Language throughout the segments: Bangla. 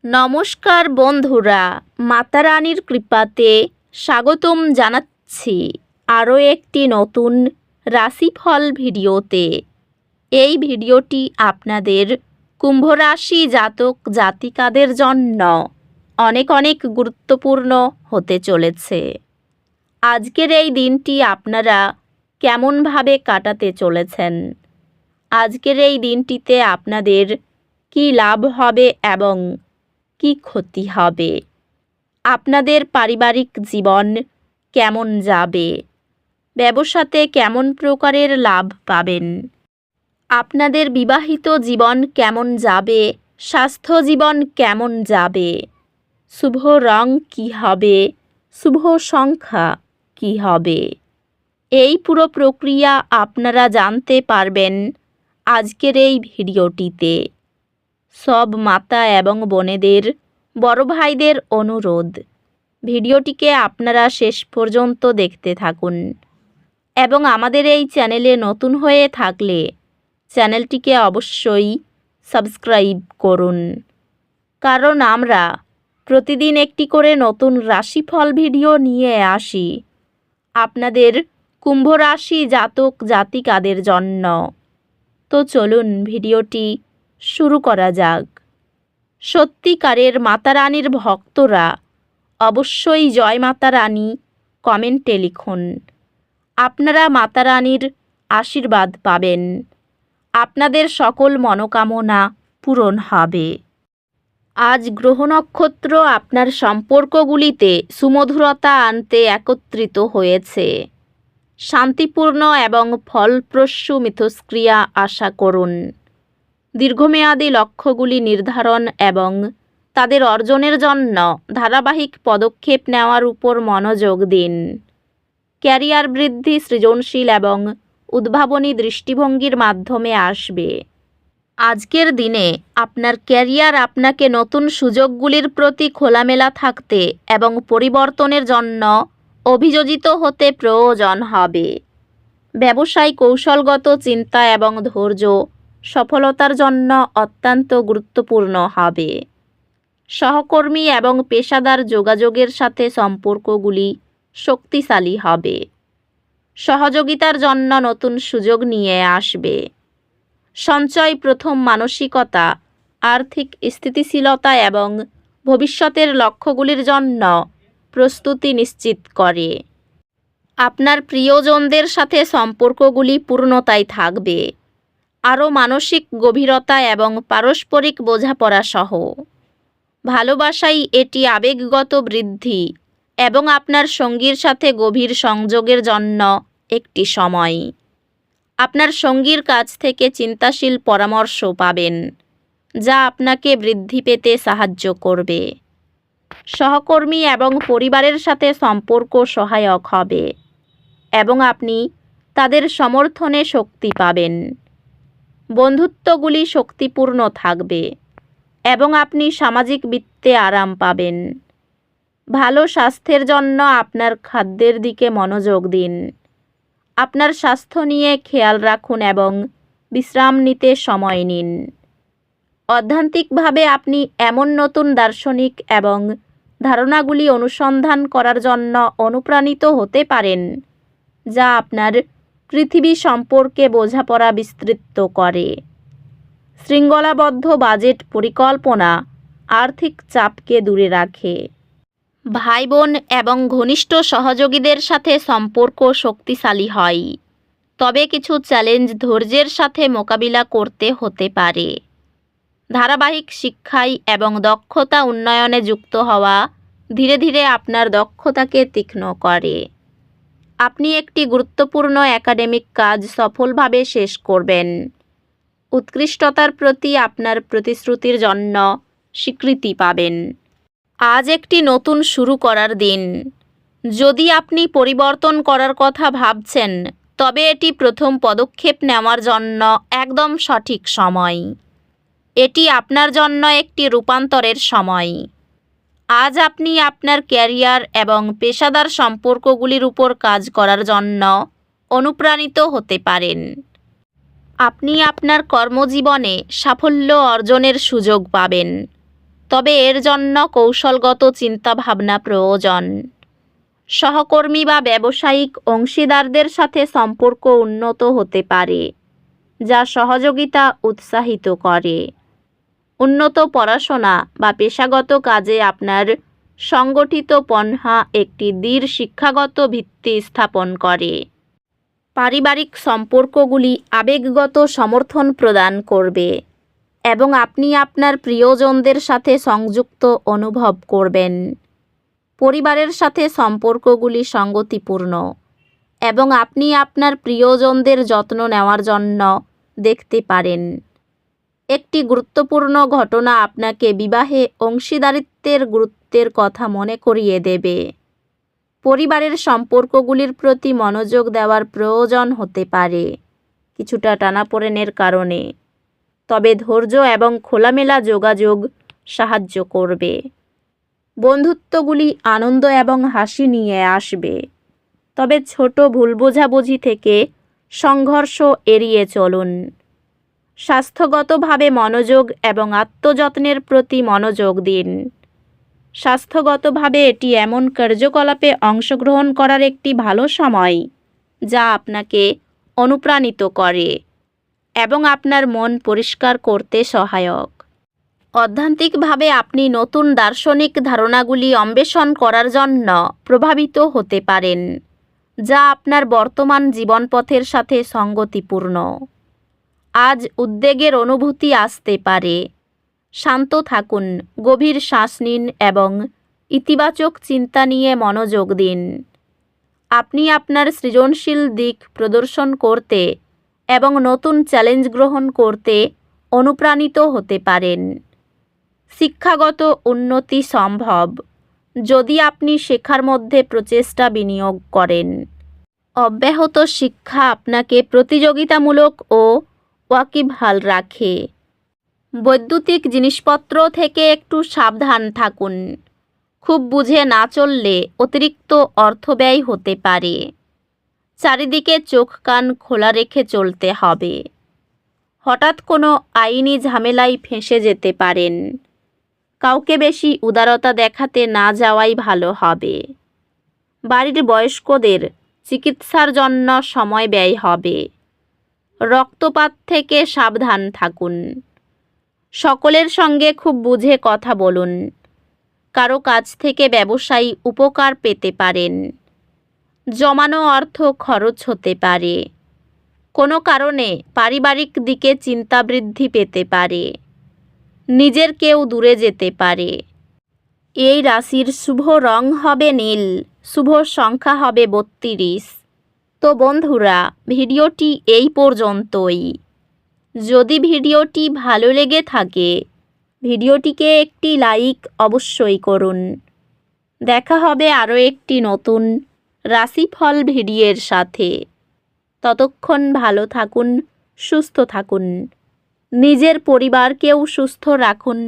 নমস্কার বন্ধুরা, মাতা রানীর কৃপাতে স্বাগতম জানাচ্ছি আরও একটি নতুন রাশিফল ভিডিওতে। এই ভিডিওটি আপনাদের কুম্ভ রাশি জাতক জাতিকাদের জন্য অনেক অনেক গুরুত্বপূর্ণ হতে চলেছে। আজকের এই দিনটি আপনারা কেমনভাবে কাটাতে চলেছেন, আজকের এই দিনটিতে আপনাদের কী লাভ হবে এবং কি ক্ষতি হবে, আপনাদের পারিবারিক জীবন কেমন যাবে, ব্যবসাতে কেমন প্রকারের লাভ পাবেন, আপনাদের বিবাহিত জীবন কেমন যাবে, স্বাস্থ্য জীবন কেমন যাবে, শুভ রং কী হবে, শুভ সংখ্যা কী হবে, এই পুরো প্রক্রিয়া আপনারা জানতে পারবেন আজকের এই ভিডিওটিতে। সব মাতা এবং বোনেদের, বড় ভাইদের অনুরোধ, ভিডিওটিকে আপনারা শেষ পর্যন্ত দেখতে থাকুন এবং আমাদের এই চ্যানেলে নতুন হয়ে থাকলে চ্যানেলটিকে অবশ্যই সাবস্ক্রাইব করুন, কারণ আমরা প্রতিদিন একটি করে নতুন রাশিফল ভিডিও নিয়ে আসি আপনাদের কুম্ভ রাশি জাতক জাতিকাদের জন্য। তো চলুন ভিডিওটি শুরু করা যাক। সত্যিকারের মাতা রানীর ভক্তরা অবশ্যই জয় মাতা রানী কমেন্টে লিখুন। আপনারা মাতা রানীর আশীর্বাদ পাবেন, আপনাদের সকল মনোকামনা পূরণ হবে। আজ গ্রহ নক্ষত্র আপনার সম্পর্কগুলিতে সুমধুরতা আনতে একত্রিত হয়েছে। শান্তিপূর্ণ এবং ফলপ্রসূ মিথস্ক্রিয়া আশা করুন। দীর্ঘমেয়াদী লক্ষ্যগুলি নির্ধারণ এবং তাদের অর্জনের জন্য ধারাবাহিক পদক্ষেপ নেওয়ার উপর মনোযোগ দিন। ক্যারিয়ার বৃদ্ধি সৃজনশীল এবং উদ্ভাবনী দৃষ্টিভঙ্গির মাধ্যমে আসবে। আজকের দিনে আপনার ক্যারিয়ার আপনাকে নতুন সুযোগগুলির প্রতি খোলামেলা থাকতে এবং পরিবর্তনের জন্য অভিযোজিত হতে প্রয়োজন হবে। ব্যবসায় কৌশলগত চিন্তা এবং ধৈর্য সফলতার জন্য অত্যন্ত গুরুত্বপূর্ণ হবে। সহকর্মী এবং পেশাদার যোগাযোগের সাথে সম্পর্কগুলি শক্তিশালী হবে। সহযোগিতার জন্য নতুন সুযোগ নিয়ে আসবে। সঞ্চয় প্রথম মানসিকতা আর্থিক স্থিতিশীলতা এবং ভবিষ্যতের লক্ষ্যগুলির জন্য প্রস্তুতি নিশ্চিত করে। আপনার প্রিয়জনদের সাথে সম্পর্কগুলি পূর্ণতায় থাকবে, আরও মানসিক গভীরতা এবং পারস্পরিক বোঝাপড়া সহ। ভালোবাসায় এটি আবেগগত বৃদ্ধি এবং আপনার সঙ্গীর সাথে গভীর সংযোগের জন্য একটি সময়। আপনার সঙ্গীর কাছ থেকে চিন্তাশীল পরামর্শ পাবেন, যা আপনাকে বৃদ্ধি পেতে সাহায্য করবে। সহকর্মী এবং পরিবারের সাথে সম্পর্ক সহায়ক হবে এবং আপনি তাদের সমর্থনে শক্তি পাবেন। বন্ধুত্বগুলি শক্তিপূর্ণ থাকবে এবং আপনি সামাজিক বৃত্তে আরাম পাবেন। ভালো স্বাস্থ্যের জন্য আপনার খাদ্যের দিকে মনোযোগ দিন। আপনার স্বাস্থ্য নিয়ে খেয়াল রাখুন এবং বিশ্রাম নিতে সময় নিন। অধ্যাত্মিকভাবে আপনি এমন নতুন দার্শনিক এবং ধারণাগুলি অনুসন্ধান করার জন্য অনুপ্রাণিত হতে পারেন, যা আপনার পৃথিবী সম্পর্কে বোঝাপড়া বিস্তৃত করে। শৃঙ্খলাবদ্ধ বাজেট পরিকল্পনা আর্থিক চাপকে দূরে রাখে। ভাই বোন এবং ঘনিষ্ঠ সহযোগীদের সাথে সম্পর্ক শক্তিশালী হয়, তবে কিছু চ্যালেঞ্জ ধৈর্যের সাথে মোকাবিলা করতে হতে পারে। ধারাবাহিক শিক্ষায় এবং দক্ষতা উন্নয়নে যুক্ত হওয়া ধীরে ধীরে আপনার দক্ষতাকে তীক্ষ্ণ করে। আপনি একটি গুরুত্বপূর্ণ একাডেমিক কাজ সফলভাবে শেষ করবেন। উৎকৃষ্টতার প্রতি আপনার প্রতিশ্রুতির জন্য স্বীকৃতি পাবেন। আজ একটি নতুন শুরু করার দিন। যদি আপনি পরিবর্তন করার কথা ভাবছেন, তবে এটি প্রথম পদক্ষেপ নেওয়ার জন্য একদম সঠিক সময়। এটি আপনার জন্য একটি রূপান্তরের সময়। আজ আপনি আপনার ক্যারিয়ার এবং পেশাদার সম্পর্কগুলির উপর কাজ করার জন্য অনুপ্রাণিত হতে পারেন। আপনি আপনার কর্মজীবনে সাফল্য অর্জনের সুযোগ পাবেন। তবে এর জন্য কৌশলগত চিন্তাভাবনা প্রয়োজন। সহকর্মী বা ব্যবসায়িক অংশীদারদের সাথে সম্পর্ক উন্নত হতে পারে, যা সহযোগিতা উৎসাহিত করে। উন্নত পড়াশোনা বা পেশাগত কাজে আপনার সংগঠিত পন্থা একটি দৃঢ় শিক্ষাগত ভিত্তি স্থাপন করে। পারিবারিক সম্পর্কগুলি আবেগগত সমর্থন প্রদান করবে এবং আপনি আপনার প্রিয়জনদের সাথে সংযুক্ত অনুভব করবেন। পরিবারের সাথে সম্পর্কগুলি সঙ্গতিপূর্ণ এবং আপনি আপনার প্রিয়জনদের যত্ন নেওয়ার জন্য দেখতে পারেন। একটি গুরুত্বপূর্ণ ঘটনা আপনাকে বিবাহে অংশীদারিত্বের গুরুত্বের কথা মনে করিয়ে দেবে। পরিবারের সম্পর্কগুলির প্রতি মনোযোগ দেওয়ার প্রয়োজন হতে পারে কিছুটা টানাপোড়েনের কারণে, তবে ধৈর্য এবং খোলামেলা যোগাযোগ সাহায্য করবে। বন্ধুত্বগুলি আনন্দ এবং হাসি নিয়ে আসবে, তবে ছোট ভুল বোঝাবুঝি থেকে সংঘর্ষ এড়িয়ে চলুন। স্বাস্থ্যগতভাবে মনোযোগ এবং আত্মযত্নের প্রতি মনোযোগ দিন। স্বাস্থ্যগতভাবে এটি এমন কার্যকলাপে অংশগ্রহণ করার একটি ভালো সময় যা আপনাকে অনুপ্রাণিত করে এবং আপনার মন পরিষ্কার করতে সহায়ক। অধ্যাত্মিকভাবে আপনি নতুন দার্শনিক ধারণাগুলি অন্বেষণ করার জন্য প্রভাবিত হতে পারেন, যা আপনার বর্তমান জীবনপথের সাথে সঙ্গতিপূর্ণ। আজ উদ্বেগের অনুভূতি আসতে পারে। শান্ত থাকুন, গভীর শ্বাস নিন এবং ইতিবাচক চিন্তা নিয়ে মনোযোগ দিন। আপনি আপনার সৃজনশীল দিক প্রদর্শন করতে এবং নতুন চ্যালেঞ্জ গ্রহণ করতে অনুপ্রাণিত হতে পারেন। শিক্ষাগত উন্নতি সম্ভব যদি আপনি শেখার মধ্যে প্রচেষ্টা বিনিয়োগ করেন। অব্যাহত শিক্ষা আপনাকে প্রতিযোগিতামূলক ও ওয়াকিবহাল রাখে। বৈদ্যুতিক জিনিসপত্র থেকে একটু সাবধান থাকুন। খুব বুঝে না চললে অতিরিক্ত অর্থব্যয় হতে পারে। চারিদিকে চোখ কান খোলা রেখে চলতে হবে। হঠাৎ কোনো আইনি ঝামেলায় ফেঁসে যেতে পারেন। কাউকে বেশি উদারতা দেখাতে না যাওয়াই ভালো হবে। বাড়ির বয়স্কদের চিকিৎসার জন্য সময় ব্যয় হবে। রক্তপাত থেকে সাবধান থাকুন। সকলের সঙ্গে খুব বুঝে কথা বলুন। কারো কাছ থেকে ব্যবসায়ী উপকার পেতে পারেন। জমানো অর্থ খরচ হতে পারে। কোনো কারণে পারিবারিক দিকে চিন্তা বৃদ্ধি পেতে পারে। নিজের কেউ দূরে যেতে পারে। এই রাশির শুভ রং হবে নীল, শুভ সংখ্যা হবে 32। তো বন্ধুরা, ভিডিওটি এই পর্যন্তই। যদি ভিডিওটি ভালো লেগে থাকে ভিডিওটিকে একটি লাইক অবশ্যই করুন। দেখা হবে আরও একটি নতুন রাশিফল ভিডিওর সাথে। ততক্ষণ ভালো থাকুন, সুস্থ থাকুন, নিজের পরিবারকেও সুস্থ রাখুন।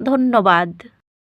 ধন্যবাদ।